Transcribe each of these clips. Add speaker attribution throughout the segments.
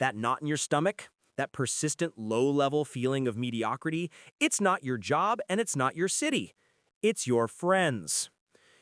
Speaker 1: That knot in your stomach, that persistent low-level feeling of mediocrity, it's not your job and it's not your city. It's your friends.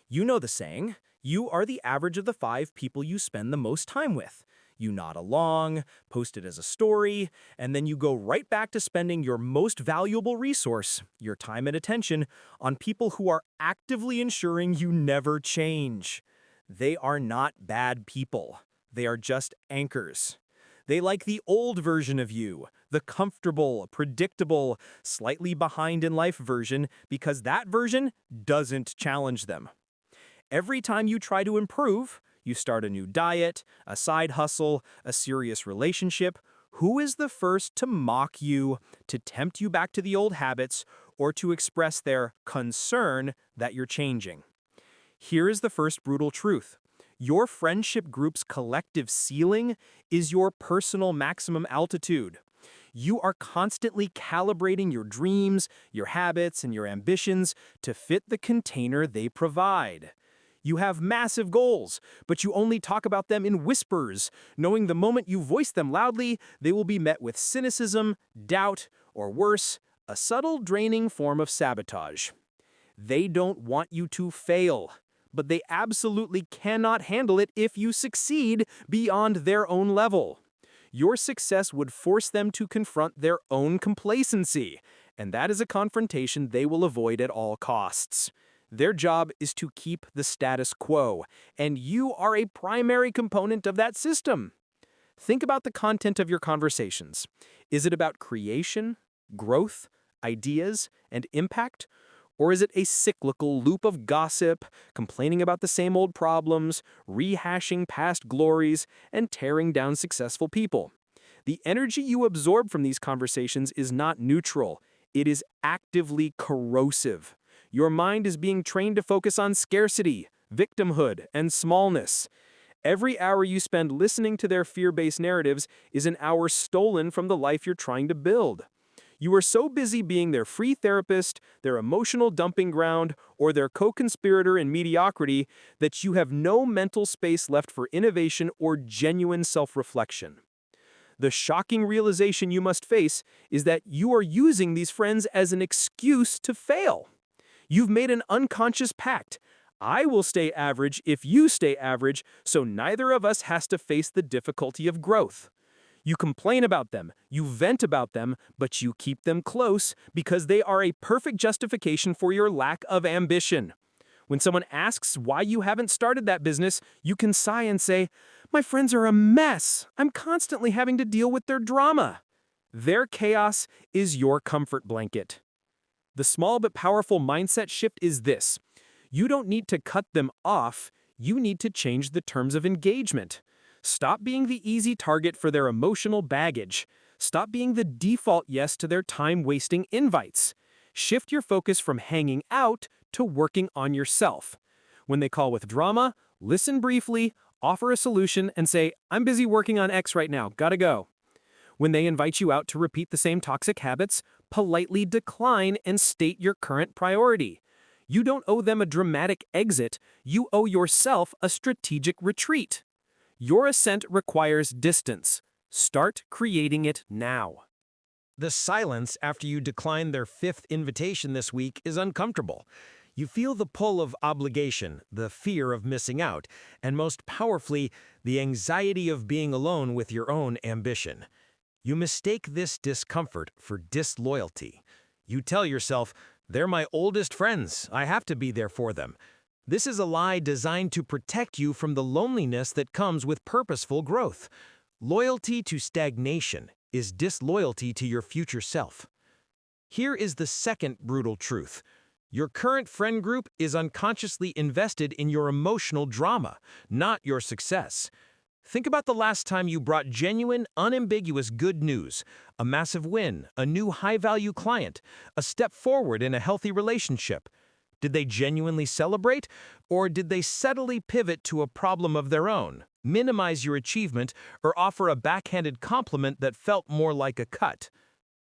Speaker 1: You know the saying, you are the average of the 5 people you spend the most time with. You nod along, post it as a story, and then you go right back to spending your most valuable resource, your time and attention, on people who are actively ensuring you never change. They are not bad people. They are just anchors. They like the old version of you, the comfortable, predictable, slightly behind in life version, because that version doesn't challenge them. Every time you try to improve, you start a new diet, a side hustle, a serious relationship, who is the first to mock you, to tempt you back to the old habits, or to express their concern that you're changing? Here is the first brutal truth. Your friendship group's collective ceiling is your personal maximum altitude. You are constantly calibrating your dreams, your habits, and your ambitions to fit the container they provide. You have massive goals, but you only talk about them in whispers, knowing the moment you voice them loudly, they will be met with cynicism, doubt, or worse, a subtle draining form of sabotage. They don't want you to fail, but they absolutely cannot handle it if you succeed beyond their own level. Your success would force them to confront their own complacency, and that is a confrontation they will avoid at all costs. Their job is to keep the status quo, and you are a primary component of that system. Think about the content of your conversations. Is it about creation, growth, ideas, and impact? Or is it a cyclical loop of gossip, complaining about the same old problems, rehashing past glories, and tearing down successful people? The energy you absorb from these conversations is not neutral. It is actively corrosive. Your mind is being trained to focus on scarcity, victimhood, and smallness. Every hour you spend listening to their fear-based narratives is an hour stolen from the life you're trying to build. You are so busy being their free therapist, their emotional dumping ground, or their co-conspirator in mediocrity that you have no mental space left for innovation or genuine self-reflection. The shocking realization you must face is that you are using these friends as an excuse to fail. You've made an unconscious pact. I will stay average if you stay average, so neither of us has to face the difficulty of growth. You complain about them, you vent about them, but you keep them close because they are a perfect justification for your lack of ambition. When someone asks why you haven't started that business, you can sigh and say, "My friends are a mess. I'm constantly having to deal with their drama." Their chaos is your comfort blanket. The small but powerful mindset shift is this. You don't need to cut them off, you need to change the terms of engagement. Stop being the easy target for their emotional baggage. Stop being the default yes to their time-wasting invites. Shift your focus from hanging out to working on yourself. When they call with drama, listen briefly, offer a solution, and say, "I'm busy working on X right now, gotta go." When they invite you out to repeat the same toxic habits, politely decline and state your current priority. You don't owe them a dramatic exit, you owe yourself a strategic retreat. Your ascent requires distance. Start creating it now. The silence after you decline their 5th invitation this week is uncomfortable. You feel the pull of obligation, the fear of missing out, and most powerfully, the anxiety of being alone with your own ambition. You mistake this discomfort for disloyalty. You tell yourself, "They're my oldest friends, I have to be there for them." This is a lie designed to protect you from the loneliness that comes with purposeful growth. Loyalty to stagnation is disloyalty to your future self. Here is the second brutal truth. Your current friend group is unconsciously invested in your emotional drama, not your success. Think about the last time you brought genuine, unambiguous good news, a massive win, a new high-value client, a step forward in a healthy relationship. Did they genuinely celebrate, or did they subtly pivot to a problem of their own, minimize your achievement, or offer a backhanded compliment that felt more like a cut?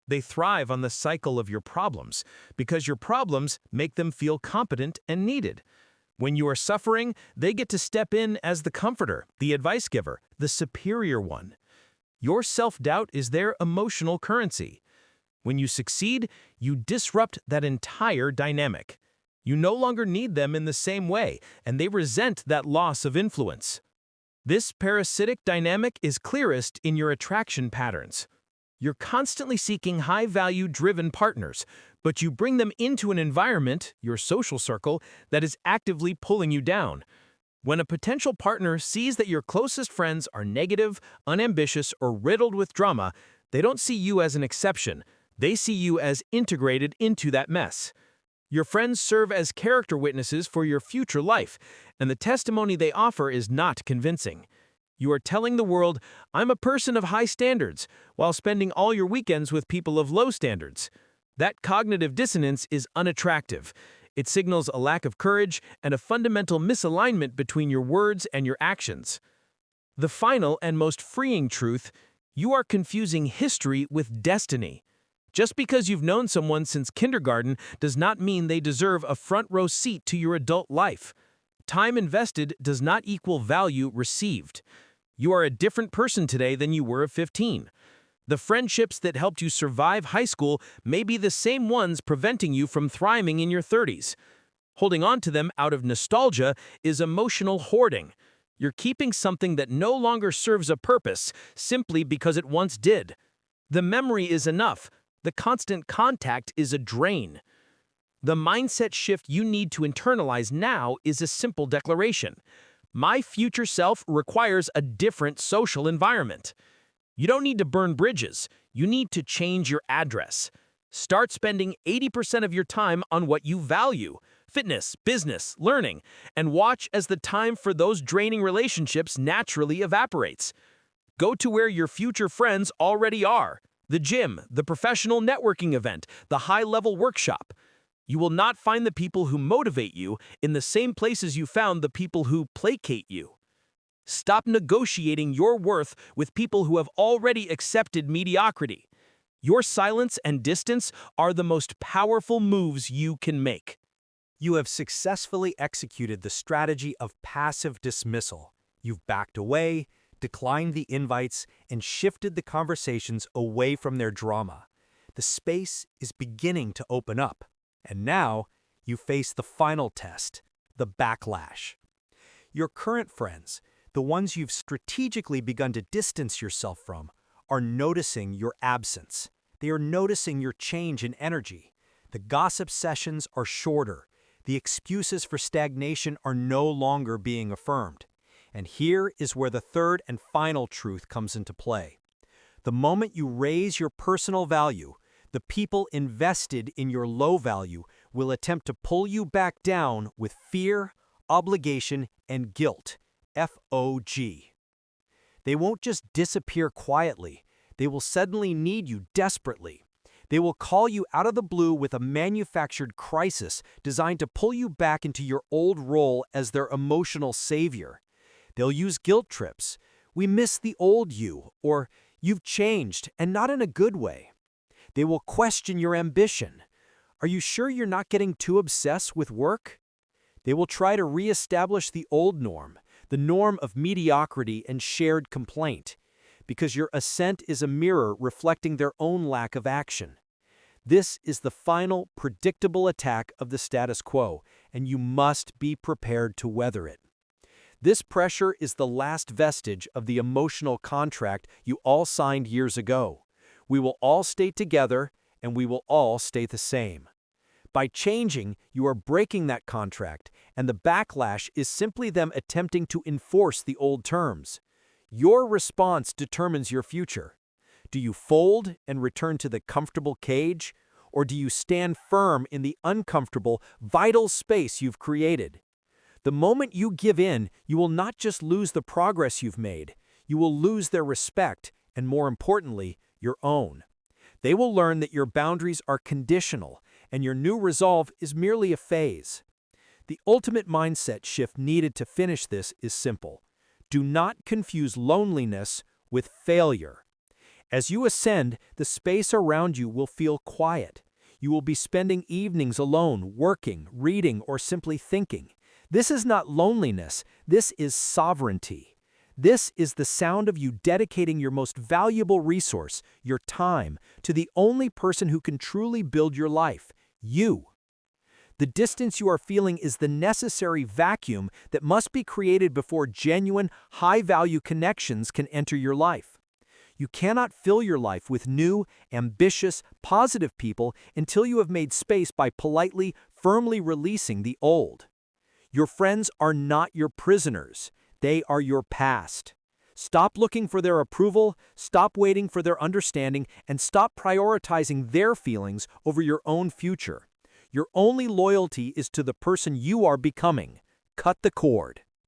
Speaker 1: They thrive on the cycle of your problems, because your problems make them feel competent and needed. When you are suffering, they get to step in as the comforter, the advice giver, the superior one.
Speaker 2: Your self-doubt is their emotional currency. When you succeed, you disrupt that entire dynamic. You no longer need them in the same way, and they resent that loss of influence. This parasitic dynamic is clearest in your attraction patterns. You're constantly seeking high-value driven partners, but you bring them into an environment, your social circle, that is actively pulling you down. When a potential partner sees that your closest friends are negative, unambitious, or riddled with drama, they don't see you as an exception. They see you as integrated into that mess. Your friends serve as character witnesses for your future life, and the testimony they offer is not convincing. You are telling the world, "I'm a person of high standards," while spending all your weekends with people of low standards. That cognitive dissonance is unattractive. It signals a lack of courage and a fundamental misalignment between your words and your actions. The final and most freeing truth: you are confusing history with destiny. Just because you've known someone since kindergarten does not mean they deserve a front-row seat to your adult life. Time invested does not equal value received. You are a different person today than you were at 15. The friendships that helped you survive high school may be the same ones preventing you from thriving in your 30s. Holding on to them out of nostalgia is emotional hoarding. You're keeping something that no longer serves a purpose simply because it once did. The memory is enough. The constant contact is a drain. The mindset shift you need to internalize now is a simple declaration. My future self requires a different social environment. You don't need to burn bridges. You need to change your address. Start spending 80% of your time on what you value: fitness, business, learning, and watch as the time for those draining relationships naturally evaporates. Go to where your future friends already are: the gym, the professional networking event, the high-level workshop. You will not find the people who motivate you in the same places you found the people who placate you. Stop negotiating your worth with people who have already accepted mediocrity. Your silence and distance are the most powerful moves you can make.
Speaker 3: You have successfully executed the strategy of passive dismissal. You've backed away, declined the invites, and shifted the conversations away from their drama. The space is beginning to open up. And now, you face the final test: the backlash. Your current friends, the ones you've strategically begun to distance yourself from, are noticing your absence. They are noticing your change in energy. The gossip sessions are shorter. The excuses for stagnation are no longer being affirmed. And here is where the third and final truth comes into play. The moment you raise your personal value, the people invested in your low value will attempt to pull you back down with fear, obligation, and guilt. FOG. They won't just disappear quietly. They will suddenly need you desperately. They will call you out of the blue with a manufactured crisis designed to pull you back into your old role as their emotional savior. They'll use guilt trips. "We miss the old you," or "You've changed, and not in a good way." They will question your ambition. "Are you sure you're not getting too obsessed with work?" They will try to reestablish the old norm, the norm of mediocrity and shared complaint, because your ascent is a mirror reflecting their own lack of action. This is the final, predictable attack of the status quo, and you must be prepared to weather it. This pressure is the last vestige of the emotional contract you all signed years ago. We will all stay together, and we will all stay the same. By changing, you are breaking that contract, and the backlash is simply them attempting to enforce the old terms. Your response determines your future. Do you fold and return to the comfortable cage, or do you stand firm in the uncomfortable, vital space you've created? The moment you give in, you will not just lose the progress you've made, you will lose their respect, and more importantly, your own. They will learn that your boundaries are conditional, and your new resolve is merely a phase. The ultimate mindset shift needed to finish this is simple. Do not confuse loneliness with failure. As you ascend, the space around you will feel quiet. You will be spending evenings alone, working, reading, or simply thinking. This is not loneliness, this is sovereignty. This is the sound of you dedicating your most valuable resource, your time, to the only person who can truly build your life, you. The distance you are feeling is the necessary vacuum that must be created before genuine, high-value connections can enter your life. You cannot fill your life with new, ambitious, positive people until you have made space by politely, firmly releasing the old. Your friends are not your prisoners. They are your past. Stop looking for their approval, stop waiting for their understanding, and stop prioritizing their feelings over your own future. Your only loyalty is to the person you are becoming. Cut the cord.